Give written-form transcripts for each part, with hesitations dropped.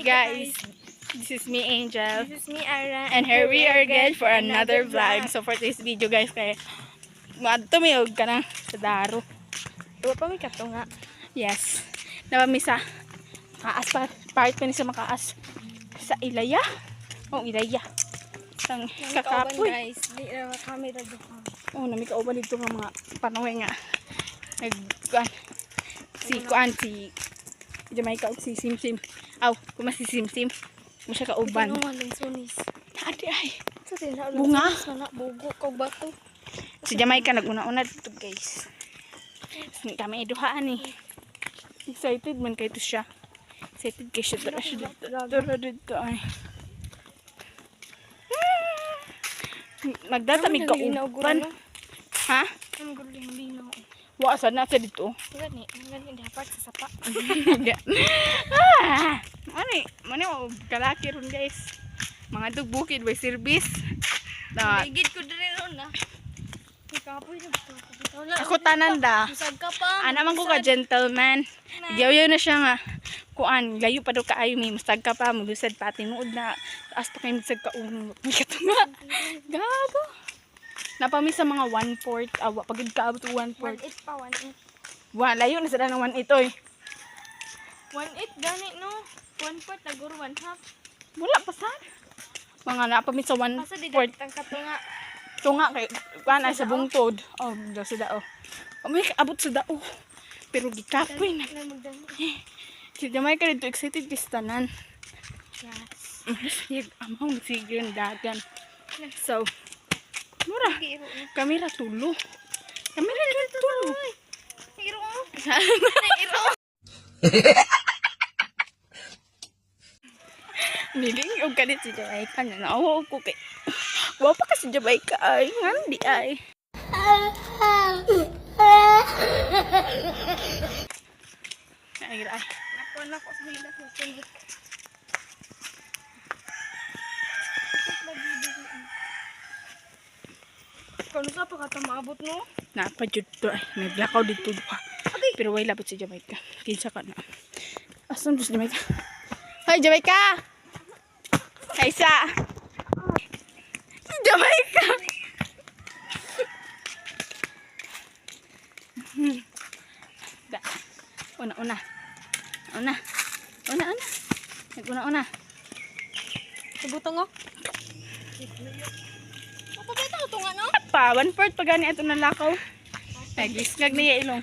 guys, this is me Angel. This is me Ara. And here we are again for another vlog. So for this video guys, kaya tumiyog ka na sa daro. Tuwa pa may katunga. Yes. Napami sa makaas pa. Part pa ni sa makaas. Sa Ilaya. Ilaya. Ang kakapoy. Guys, di na camera doon. Nami kauban dito ng mga panaway nga. Si Jamaica o si Simsim. Kuma si Simsim. Mo siya kauban. Ano man sunis. Adi ay. Sa tinda Bunga. Sana bugo kog bato. Si Jamaica naguna-una dito guys. Kami duhaan eh. Excited man kay to siya. Excited kay siya. Tara dito ay. Magdatamig ka uban. Ha? Ang gulo yung linaw. Waasan na sa dito. Gani dapat sa sapa. Mani kalaki ron guys. Mga dugbukid by service. Ligid ko diri ron na. Ikapoy na. Ako tanan da. Usag ka pa. Ana man ko ka gentleman. Giyaw na siya nga. Kuan, layo pa daw kaayo may mustag ka pa, maglusad pa tinuod na. Taas pa kayo magsag ka unong. May katunga. Gago. Napami sa mga 1/4. Pagod ka abot 1/4. 1/8 pa 1/8. Layo na sila ng 1/8 oy. 1/8 gani no. 1/4 taguro 1/2. Wala pa sa. Mga napami sa 1/4. Asa di dapat ang katunga. Tunga kay kuan ay sa bungtod. Da sa dao. May abot sa dao. Pero gikapoy na. Si Jamaica dito excited pistanan. Yes. Amaw sige yung dagan. So, mura. Kamera tulo. Kamera tulo. Iro. Niling og kanit si Jamaica na naawa ko kay. Wa pa kasi Jamaica ay ngandi ay. Ay. Nakuha ko sa hilas na sundot. Kung sa pa ka maabot no? Napadjud to ay. May blackout dito pa. Pero way labot si Jamaica. Kinsa ka na. Asan si Jamaica? Hi Jamaica! Hi sa! Jamaica! Una. Nag-una. Subutong ko. Papabita ko tunga no? Pa, 1/4 pa gani ato na lakaw. Naglisngag niya ilong.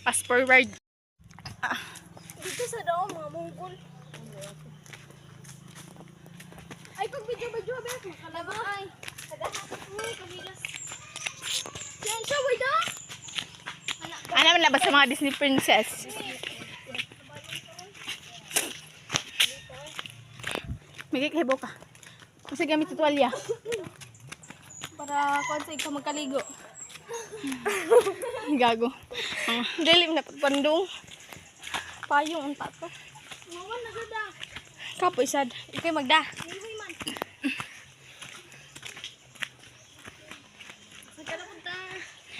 Fast forward. Dito sa daw mga mungkol. Ay pag video ba makalaba ay. Uy, kabigas. Yan siya, way da. Ano man labas sa mga Disney princess? May kikhibo ka. Kasi gamit tuwalya. Para kung sa ikaw magkaligo. Gago. Dilim na pagpandong. Payong ang tato. Mawan na gada. Kapoy sad. Ikay magda.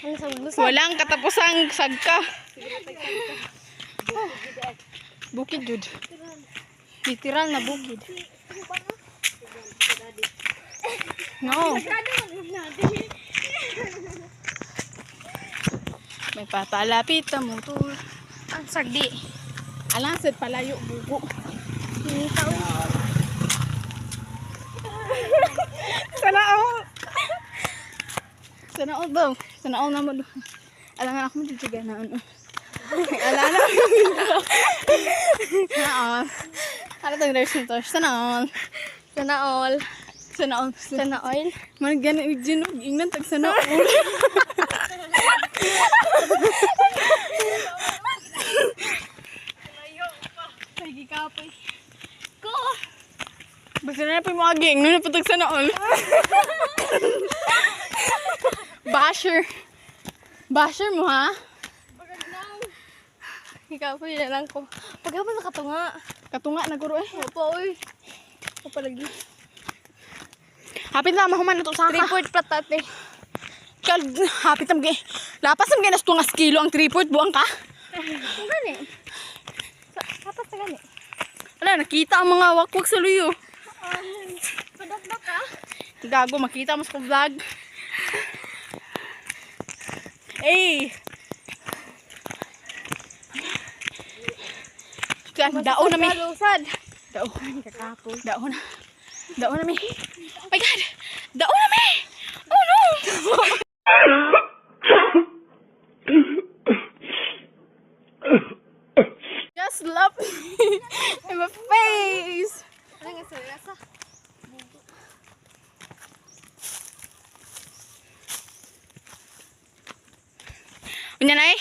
Ano sa gusto? Walang katapusang sagka. Bukid jud. Literal na bukid. No. May papalapit na motor. Ang sagdi. Alang sad palayo bugo. Sana all daw. Sana all naman. Alangan ako mo dito ganoon. Alala. Sana all. Ano tong dress nito? Sana all. Sana all. Sana all. Sana oil. Man gani ginog ingnan tag sana all. Ay, gikapoy. Ko! Basta na pa yung mga ging. Nuna patag sana all. Basher mo ha? Bagag lang. Gikapoy na lang ko. Pagkapon sa katunga. Katunga na guro eh. Opo, uy. Opo lagi. Hapit na mahuman na to sa ka. 3/4 platate. Hapit na Lapas ang ganas tungas kilo ang tripod. Buwang ka? Ang gani. Dapat sa gani. Wala, nakita ang mga wakwak sa luyo. Padakdak ka? Gago, makita mo sa vlog. Eh! Yan, daon na mi. Lusad. Daon. Kakapon. Daon na. Daon na mi. Oh my God! Daon na mi! Oh no! Just love me in my face! Ano nga sa Unya na eh.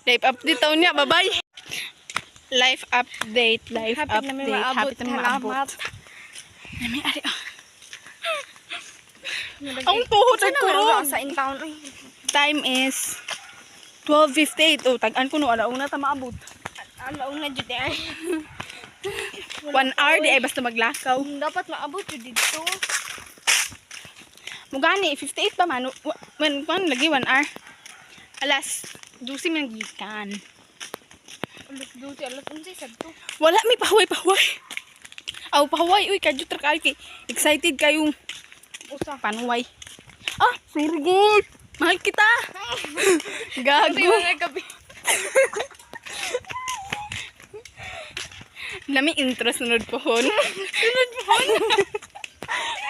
Life update taon niya. Bye-bye. Life update. Life Hapit na may update. maabot. Hapit na may maabot. Salamat. Ay, may ari. Ang tuhod ay kurong. Sa in-town. Ay. Time is 12:58. Oh, tag-an ko no. Alauna ta maabot. Alauna dyan ay. 1 hour di ay basta maglakaw. Dapat maabot yun dito. Mugani, 58 pa man. Man, lagi 1 hour. Alas, 12 man gikan. Alas 12, alas 11, sabto. Wala, may pahuway. Aw, pahuway. Uy, kadyo tra kayo kay. Excited kayong Usa. panuway. Ah, surgot. Mahal kita. Gago. gabi. Lami intro sunod pohon. Sunod pohon.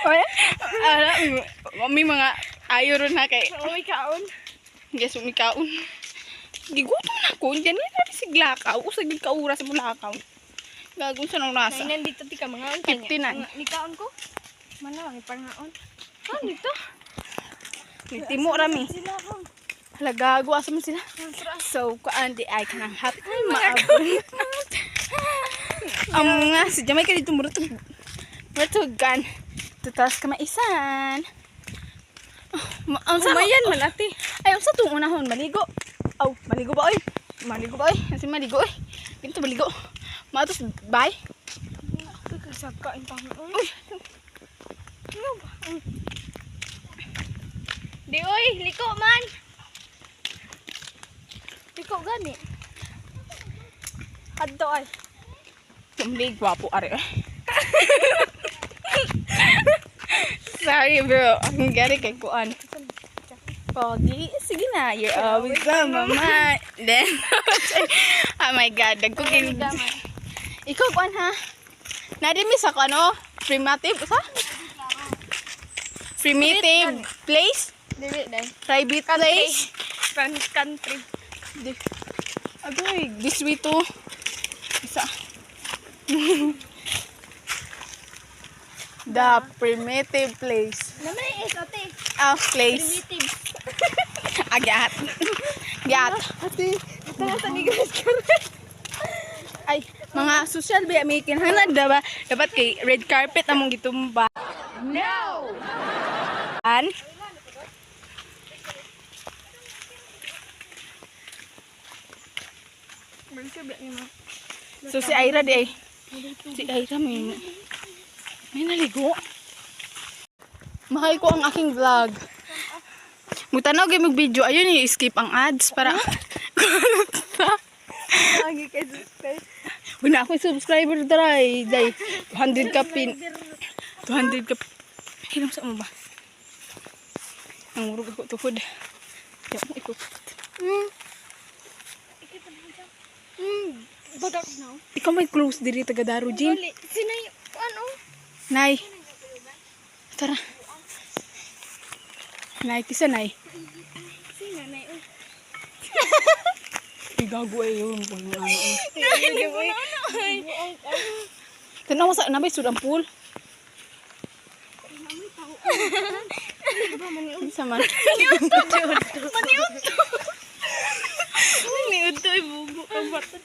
Oy, may mga ayo ron na kay. Uy, kaon. Yes, umikaon. Gigutom na ko. Diyan na siglakaw. Usag yung kaura sa mulakaw. Gagawin sa nang nasa. Nay, nandito ti ka mga 59. Nikaon ko? Mana lang ipangaon. Ah, dito. Nitimo rami. Sila ko. Hala, gago. Asa mo sila? So, kuan di ay kanang happy maabot. Ang nga, si Jamay ka dito murutog. Murutogan. Tutas ka maisan. Ang sa Kumayan man ate. ay, ang sa itong unahon, maligo. Aw, maligo ba, oy? Maligo ba, oy? Kasi maligo, oy. Pinto maligo. Matos, bye. Saka ipangaon. Uy, Ano ba? Di oy, liko man. Liko gani. Adto ay. tumlig, gwapo, are. Sorry, bro. Ang gari kay kuan. Pogi, sige na. You're always on my mind. Then, oh my God, nagkugin. Ikaw, kuan ha? Nadimi sa ano? Primitive, sa? Primitive place? Dili dai. Private place? Country. Agoy, this way to. Isa. The primitive place. Namay ate. Place. Primitive. Agat. Gat. Ate, ito na sa Negros Carpet. Ay, mga social ba may kinahanglan ba? Dapat kay red carpet among gitumba. No. An? So si Ira di ay. Si Ira may naligo. Mahal ko ang aking vlog. Mutanaw gyud mag video ayun i-skip ang ads para Lagi kay subscribe. wala ako subscriber dry. 200 ka pin. 200 ka. Hinom sa mo ba? Ang murug ako tuhod. Di mo ikot. Badak na. Ikaw may close diri taga Daro Jin. Sinay ano? Nay. Tara. Nay, kisa nay. Sina na yun. Igago ay yun. Ay. Tanaw sa nabay sud ang pool. Sama. Niud to ibugo ka bata.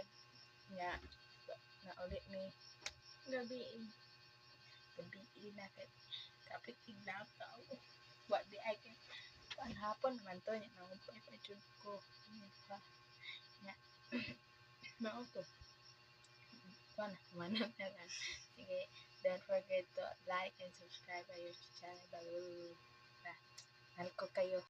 vlog nga na ulit ni Gabi. gabi na kay kapit iglaw ka wa di ay kay hapon naman to nya nang upay pa jud ko pa nya mao to kuan manan na lang. Sige, don't forget to like and subscribe our channel. Mahal ko kayo.